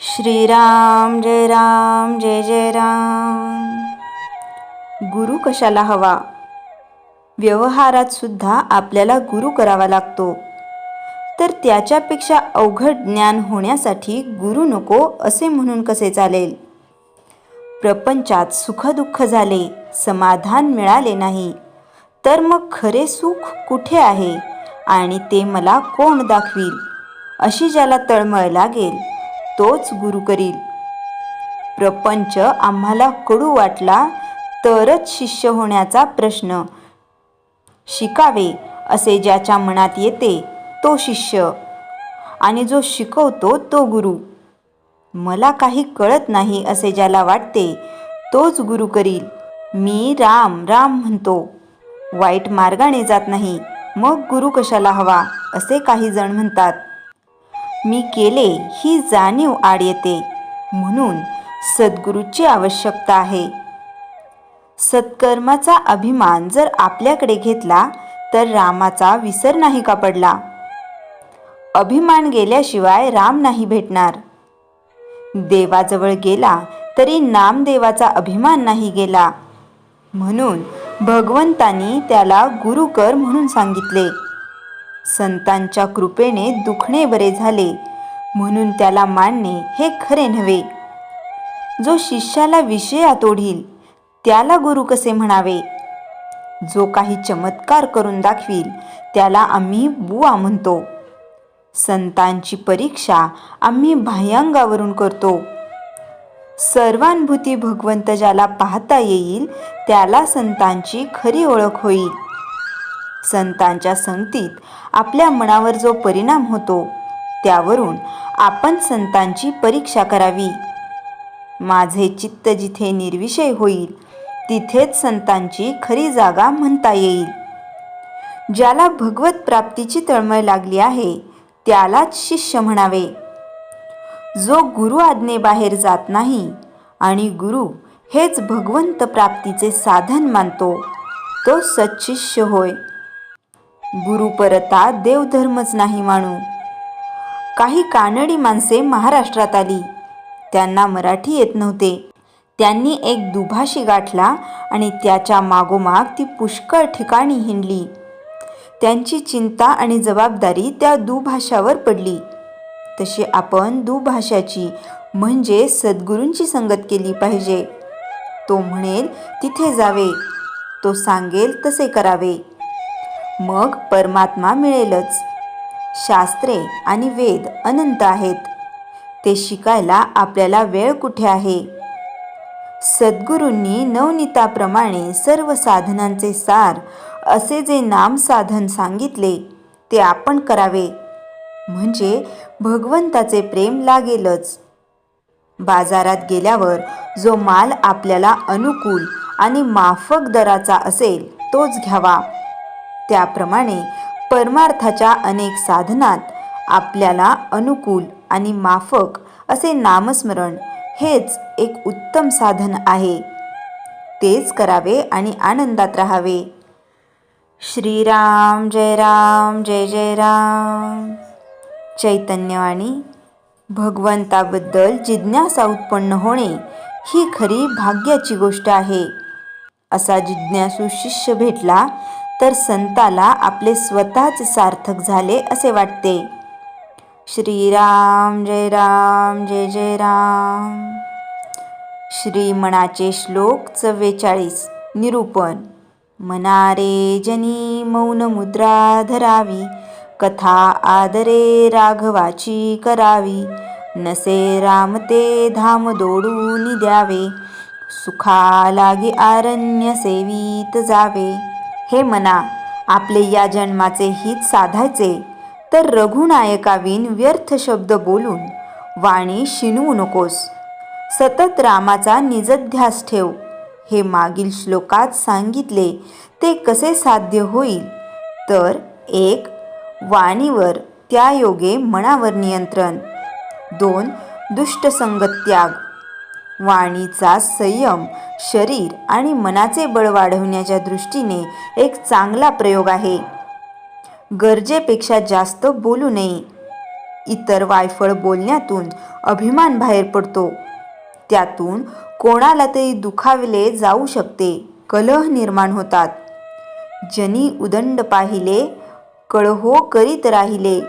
श्रीराम जय जय राम। गुरु कशाला हवा? व्यवहारात सुद्धा आपल्याला गुरु करावा लागतो, तर त्याच्यापेक्षा अवघड ज्ञान होण्यासाठी गुरु नको असे म्हणून कसे चालेल? प्रपंचात सुखदुःख झाले, समाधान मिळाले नाही, तर मग खरे सुख कुठे आहे आणि ते मला कोण दाखवील? अशी ज्याला तळमळ लागेल तोच गुरु करील. प्रपंच आम्हाला कडू वाटला तरच शिष्य होण्याचा प्रश्न. शिकावे असे ज्याच्या मनात येते तो शिष्य, आणि जो शिकवतो तो गुरु. मला काही कळत नाही असे ज्याला वाटते तोच गुरु करील. मी राम राम म्हणतो, वाईट मार्गाने जात नाही, मग गुरु कशाला हवा असे काही जण म्हणतात. मी केले ही जाणीव आड येते, म्हणून सद्गुरूची आवश्यकता आहे. सत्कर्माचा अभिमान जर आपल्याकडे घेतला तर रामाचा विसर नाही का पडला? अभिमान गेल्याशिवाय राम नाही भेटणार. देवाजवळ गेला तरी नामदेवाचा अभिमान नाही गेला, म्हणून भगवंतानी त्याला गुरु कर म्हणून सांगितले. संतांच्या कृपेने दुखणे बरे झाले म्हणून त्याला मानणे हे खरे नव्हे. जो शिष्याला विषयात ओढील त्याला गुरु कसे म्हणावे? जो काही चमत्कार करून दाखवील त्याला आम्ही बुवा म्हणतो. संतांची परीक्षा आम्ही बाह्यांगावरून करतो. सर्वानुभूती भगवंत ज्याला पाहता येईल त्याला संतांची खरी ओळख होईल. संतांच्या संगतीत आपल्या मनावर जो परिणाम होतो त्यावरून आपण संतांची परीक्षा करावी. माझे चित्त जिथे निर्विषय होईल तिथेच संतांची खरी जागा म्हणता येईल. ज्याला भगवत प्राप्तीची तळमळ लागली आहे त्यालाच शिष्य म्हणावे. जो गुरु आज्ञेबाहेर जात नाही आणि गुरु हेच भगवंत प्राप्तीचे साधन मानतो तो सच्शिष्य होय. गुरु परता देवधर्मच नाही मानू. काही कानडी माणसे महाराष्ट्रात आली. त्यांना मराठी येत नव्हते. त्यांनी एक दुभाषी गाठला आणि त्याच्या मागोमाग ती पुष्कळ ठिकाणी हिंडली. त्यांची चिंता आणि जबाबदारी त्या दुभाषावर पडली. तशी आपण दुभाषाची म्हणजे सद्गुरूंची संगत केली पाहिजे. तो म्हणेल तिथे जावे, तो सांगेल तसे करावे, मग परमात्मा मिळेलच. शास्त्रे आणि वेद अनंत आहेत, ते शिकायला आपल्याला वेळ कुठे आहे? सद्गुरूंनी नवनीताप्रमाणे सर्व साधनांचे सार असे जे नाम साधन सांगितले ते आपण करावे, म्हणजे भगवंताचे प्रेम लागेलच. बाजारात गेल्यावर जो माल आपल्याला अनुकूल आणि माफक दराचा असेल तोच घ्यावा. त्याप्रमाणे परमार्थाच्या अनेक साधनात आपल्याला अनुकूल आणि माफक असे नामस्मरण हेच एक उत्तम साधन आहे. तेच करावे आणि आनंदात राहावे. श्रीराम जय जय राम. चैतन्यवाणी. भगवंताबद्दल जिज्ञासा उत्पन्न होणे ही खरी भाग्याची गोष्ट आहे. असा जिज्ञासू शिष्य भेटला तर संताला आपले स्वतःच सार्थक झाले असे वाटते. श्रीराम जय जय राम. श्री मनाचे श्लोक 44. निरूपण. मनारे जनी मौन मुद्रा धरावी, कथा आदरे राघवाची करावी. नसे रामते धाम दोडून द्यावे, सुखा लागी आरण्य सेवीत जावे. हे मना, आपले या जन्माचे हित साधायचे तर रघुनायकाविन व्यर्थ शब्द बोलून वाणी शिनवू नकोस. सतत रामाचा निजध्यास ठेव. हे मागील श्लोकात सांगितले ते कसे साध्य होईल? तर 1. वाणीवर त्यायोगे मनावर नियंत्रण. 2. दुष्ट संगत त्याग. वाणीचा संयम शरीर आणि मनाचे बळ वाढवण्याच्या दृष्टीने एक चांगला प्रयोग आहे. गरजेपेक्षा जास्त बोलू नये. इतर वायफळ बोलण्यातून अभिमान बाहेर पडतो. त्यातून कोणाला तरी दुखावले जाऊ शकते, कलह निर्माण होतात. जनी उदंड पाहिले, कळहो करीत राहिले.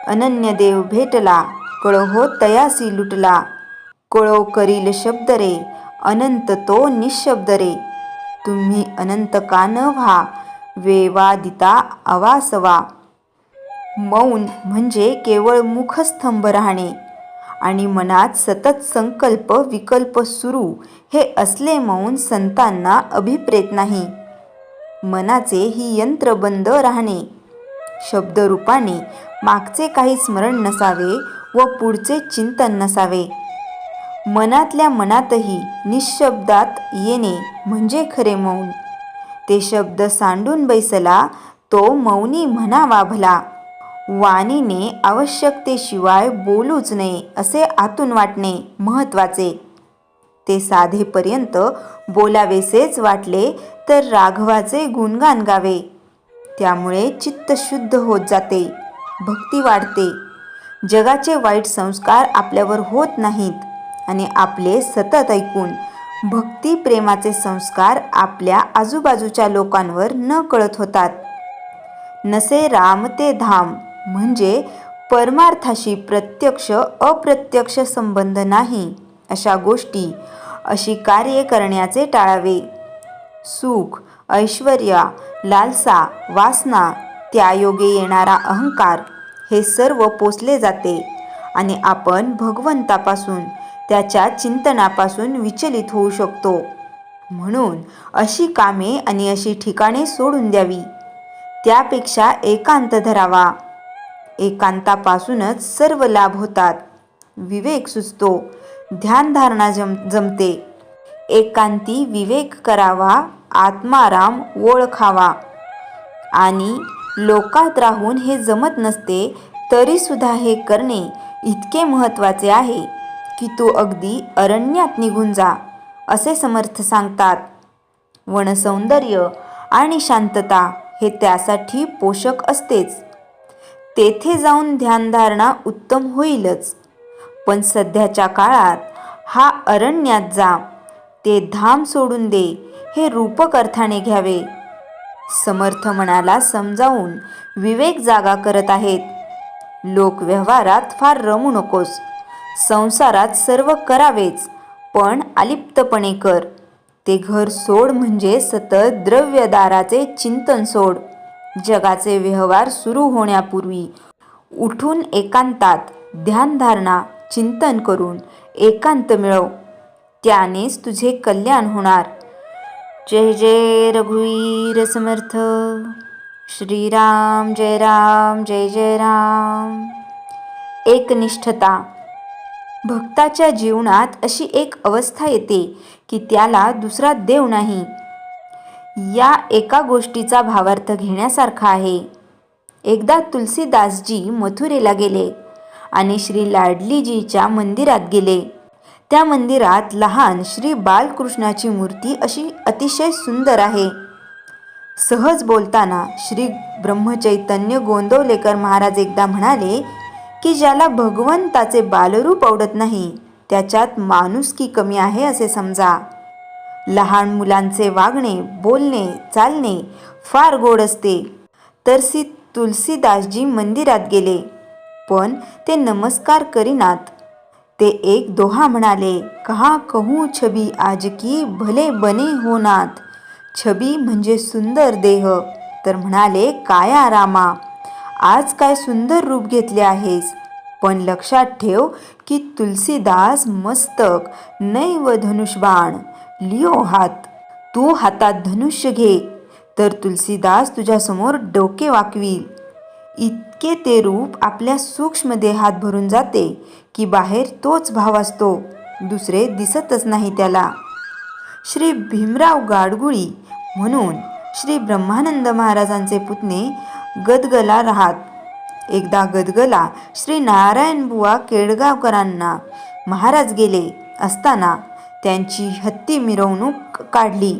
अनन्य देव भेटला, कळहो तयासी लुटला. कळो करील शब्द रे, अनंत तो निशब्द रे. तुम्ही अनंत का न व्हा, वेवादिता अवासवा. मौन म्हणजे केवळ मुखस्तंभ राहणे आणि मनात सतत संकल्प विकल्प सुरू, हे असले मौन संतांना अभिप्रेत नाही. मनाचे ही यंत्र बंद राहणे, शब्दरूपाने मागचे काही स्मरण नसावे व पुढचे चिंतन नसावे. मनातल्या मनातही निशब्दात येणे म्हणजे खरे मौन. ते शब्द सांडून बैसला तो मौनी म्हणावा भला. वाणीने आवश्यकतेशिवाय बोलूच नये असे आतून वाटणे महत्वाचे. ते साधेपर्यंत बोलावेसेच वाटले तर राघवाचे गुणगान गावे. त्यामुळे चित्त शुद्ध होत जाते, भक्ती वाढते. जगाचे वाईट संस्कार आपल्यावर होत नाहीत आणि आपले सतत ऐकून भक्ती प्रेमाचे संस्कार आपल्या आजूबाजूच्या लोकांवर न कळत होतात. नसे राम ते धाम म्हणजे परमार्थाशी प्रत्यक्ष अप्रत्यक्ष संबंध नाही अशा गोष्टी, अशी कार्ये करण्याचे टाळावे. सुख, ऐश्वर्य, लालसा, वासना, त्यायोगे येणारा अहंकार हे सर्व पोसले जाते आणि आपण भगवंतापासून, त्याच्या चिंतनापासून विचलित होऊ शकतो. म्हणून अशी कामे आणि अशी ठिकाणे सोडून द्यावी. त्यापेक्षा एकांत धरावा. एकांतापासूनच सर्व लाभ होतात. विवेक सुचतो, ध्यानधारणा जमते. एकांती विवेक करावा, आत्माराम ओळखावा. आणि लोकात राहून हे जमत नसते तरी सुद्धा हे करणे इतके महत्त्वाचे आहे की तू अगदी अरण्यात निघून जा असे समर्थ सांगतात. वनसौंदर्य आणि शांतता हे त्यासाठी पोषक असतेच. तेथे जाऊन ध्यानधारणा उत्तम होईलच. पण सध्याच्या काळात हा अरण्यात जा, ते धाम सोडून दे हे रूपक अर्थाने घ्यावे. समर्थ मनाला समजावून विवेक जागा करत आहेत. लोकव्यवहारात फार रमू नकोस. संसारात सर्व करावेच, पण अलिप्तपणे कर. ते घर सोड म्हणजे सतत द्रव्यदाराचे चिंतन सोड. जगाचे व्यवहार सुरू होण्यापूर्वी उठून एकांतात ध्यानधारणा चिंतन करून एकांत मिळव. त्यानेच तुझे कल्याण होणार. जय जय रघुवीर समर्थ. श्रीराम जय राम जय जय राम. एकनिष्ठता. भक्ताच्या जीवनात अशी एक अवस्था येते की त्याला दुसरा देव नाही. या एका गोष्टीचा भावार्थ घेण्यासारखा आहे. एकदा तुलसीदासजी मथुरेला गेले आणि श्री लाडलीजीच्या मंदिरात गेले. त्या मंदिरात लहान श्री बालकृष्णाची मूर्ती अशी अतिशय सुंदर आहे. सहज बोलताना श्री ब्रह्मचैतन्य गोंदवलेकर महाराज एकदा म्हणाले की ज्याला भगवंताचे बालरूप आवडत नाही त्याच्यात माणुसकी कमी आहे असे समजा. लहान मुलांचे वागणे, बोलणे, चालणे फार गोड असते. तर श्री तुलसीदासजी मंदिरात गेले, पण ते नमस्कार करीनात. ते एक दोहा म्हणाले, कहा कहूँ छबी आज की भले बने होनात. छबी म्हणजे सुंदर देह. तर म्हणाले, काया रामा, आज काय सुंदर रूप घेतले आहेस. पण लक्षात ठेव की तुलसीदास मस्तक नैव धनुष्यबाण लिओ हात. तू हातात धनुष्य घे तर तुलसीदास तुझ्यासमोर डोके वाकवील. इतके ते रूप आपल्या सूक्ष्म देहात भरून जाते की बाहेर तोच भाव असतो, दुसरे दिसतच नाही त्याला. श्री भीमराव गाडगुळी म्हणून श्री ब्रह्मानंद महाराजांचे पुतणे गदगला राहत. एकदा गदगला श्री नारायणबुवा केडगावकरांना महाराज गेले असताना त्यांची हत्ती मिरवणूक काढली.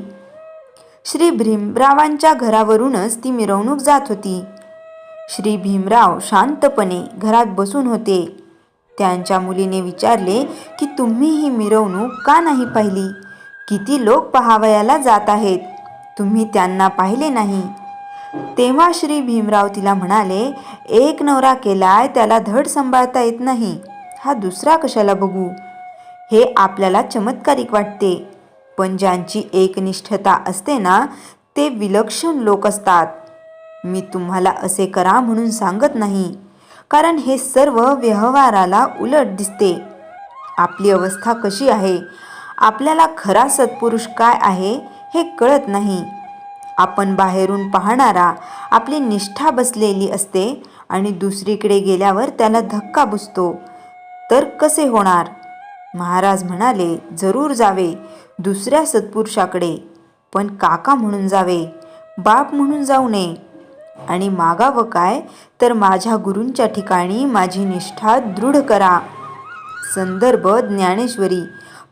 श्री भीमरावांच्या घरावरूनच ती मिरवणूक जात होती. श्री भीमराव शांतपणे घरात बसून होते. त्यांच्या मुलीने विचारले की तुम्ही ही मिरवणूक का नाही पाहिली? किती लोक पाहावयाला जात आहेत, तुम्ही त्यांना पाहिले नाही. तेव्हा श्री भीमराव तिला म्हणाले, एक नवरा केलाय त्याला धड सांभाळता येत नाही, हा दुसरा कशाला बघू. हे आपल्याला चमत्कारिक वाटते, पण ज्यांची एकनिष्ठता असते ना, ते विलक्षण लोक असतात. मी तुम्हाला असे करा म्हणून सांगत नाही, कारण हे सर्व व्यवहाराला उलट दिसते. आपली अवस्था कशी आहे, आपल्याला खरा सत्पुरुष काय आहे हे कळत नाही. आपण बाहेरून पाहणारा आपली निष्ठा बसलेली असते आणि दुसरीकडे गेल्यावर त्याला धक्का बसतो, तर कसे होणार. महाराज म्हणाले, जरूर जावे दुसऱ्या सत्पुरुषाकडे, पण काका म्हणून जावे, बाप म्हणून जाऊ नये. आणि मागावं काय, तर माझ्या गुरूंच्या ठिकाणी माझी निष्ठा दृढ करा. संदर्भ ज्ञानेश्वरी,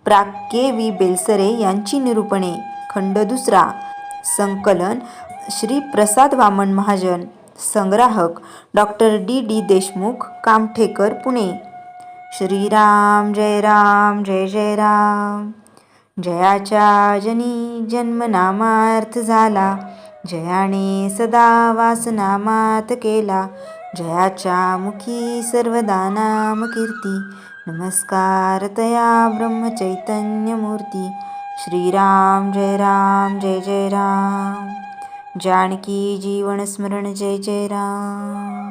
प्रा. के. वी. बेलसरे यांची निरूपणे, खंड 2, संकलन श्री प्रसाद वामन महाजन, संग्राहक डॉ. डी. डी. देशमुख, कामठेकर, पुणे. श्रीराम जय राम जय जय राम. जयाच्या जनी जन्मनामार्थ झाला, जयाने सदा वासनामात केला. जयाच्या मुखी सर्वदा नाम कीर्ती, नमस्कार तया ब्रह्मचैतन्य मूर्ती. श्रीराम जय राम जय जय राम. जानकी जीवन स्मरण जय जय राम.